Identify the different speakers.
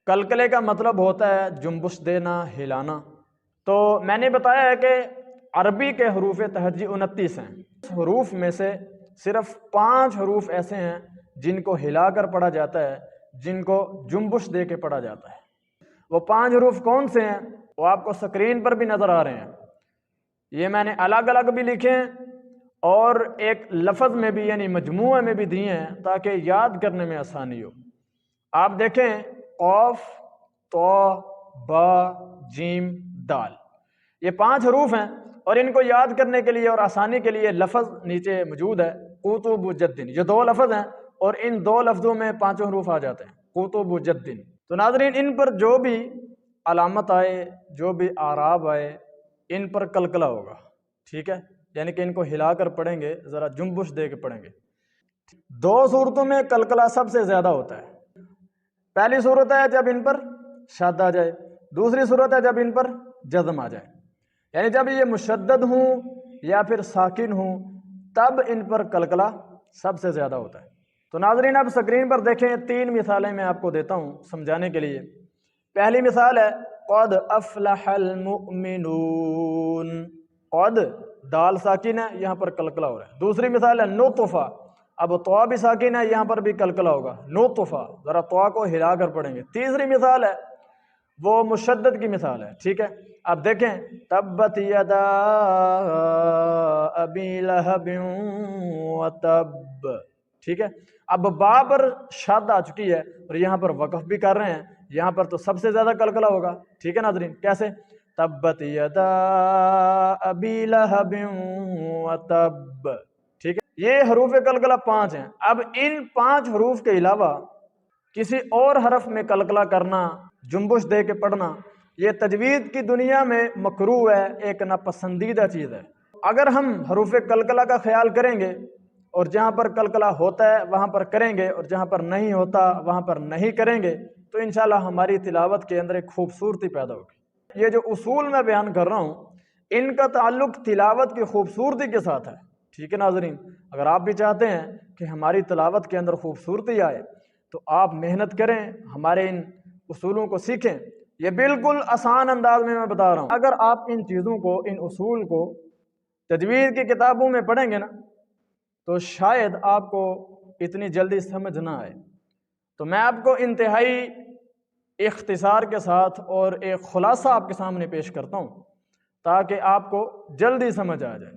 Speaker 1: کلکلے کا مطلب ہوتا ہے جنبش دینا، ہلانا۔ تو میں نے بتایا ہے کہ عربی کے حروف تہجی 29 ہیں۔ حروف میں سے صرف 5 حروف ایسے ہیں جن کو ہلا کر پڑھا جاتا ہے، جن کو جنبش دے کے پڑھا جاتا ہے۔ وہ 5 حروف کون سے ہیں؟ وہ آپ کو سکرین پر بھی نظر آ رہے ہیں۔ یہ میں نے الگ الگ بھی لکھے ہیں اور ایک لفظ میں بھی یعنی مجموعے میں بھی دیے ہیں تاکہ یاد کرنے میں آسانی ہو۔ آپ دیکھیں قاف، طا، با، جیم، دال، یہ 5 حروف ہیں اور ان کو یاد کرنے کے لیے اور آسانی کے لیے لفظ نیچے موجود ہے قطب جدن۔ یہ 2 لفظ ہیں اور ان 2 لفظوں میں 5 حروف آ جاتے ہیں قطب جدن۔ تو ناظرین ان پر جو بھی علامت آئے، جو بھی اعراب آئے، ان پر کلکلہ ہوگا، ٹھیک ہے؟ یعنی کہ ان کو ہلا کر پڑھیں گے، ذرا جنبش دے کے پڑھیں گے۔ 2 صورتوں میں کلکلہ سب سے زیادہ ہوتا ہے۔ پہلی صورت ہے جب ان پر شد آ جائے، دوسری صورت ہے جب ان پر جزم آ جائے، یعنی جب یہ مشدد ہوں یا پھر ساکن ہوں تب ان پر کلکلہ سب سے زیادہ ہوتا ہے۔ تو ناظرین اب سکرین پر دیکھیں 3 مثالیں میں آپ کو دیتا ہوں سمجھانے کے لیے۔ پہلی مثال ہے قد افلح المؤمنون، قد دال ساکن ہے، یہاں پر کلکلہ ہو رہا ہے۔ دوسری مثال ہے نطفہ، اب طا بھی ساکن ہے، یہاں پر بھی کلکلہ ہوگا، نطفہ، ذرا طا کو ہلا کر پڑھیں گے۔ تیسری مثال ہے وہ مشدد کی مثال ہے، ٹھیک ہے؟ اب دیکھیں تبت یدا ابی لہب وتب، ٹھیک ہے؟ اب با پر شد آ چکی ہے اور یہاں پر وقف بھی کر رہے ہیں، یہاں پر تو سب سے زیادہ کلکلہ ہوگا، ٹھیک ہے ناظرین؟ کیسے؟ تبت یدا ابی لہب وتب، ٹھیک ہے؟ یہ حروف کلکلہ 5 ہیں۔ اب ان 5 حروف کے علاوہ کسی اور حرف میں کلکلہ کرنا، جنبش دے کے پڑھنا، یہ تجوید کی دنیا میں مکروہ ہے، ایک ناپسندیدہ چیز ہے۔ اگر ہم حروف کلکلہ کا خیال کریں گے اور جہاں پر کلکلہ ہوتا ہے وہاں پر کریں گے اور جہاں پر نہیں ہوتا وہاں پر نہیں کریں گے تو انشاءاللہ ہماری تلاوت کے اندر ایک خوبصورتی پیدا ہوگی۔ یہ جو اصول میں بیان کر رہا ہوں ان کا تعلق تلاوت کی خوبصورتی کے ساتھ ہے، ٹھیک ہے ناظرین؟ اگر آپ بھی چاہتے ہیں کہ ہماری تلاوت کے اندر خوبصورتی آئے تو آپ محنت کریں، ہمارے ان اصولوں کو سیکھیں۔ یہ بالکل آسان انداز میں بتا رہا ہوں۔ اگر آپ ان چیزوں کو، ان اصول کو تجوید کی کتابوں میں پڑھیں گے نا تو شاید آپ کو اتنی جلدی سمجھ نہ آئے۔ تو میں آپ کو انتہائی اختصار کے ساتھ اور ایک خلاصہ آپ کے سامنے پیش کرتا ہوں تاکہ آپ کو جلدی سمجھ آ جائے۔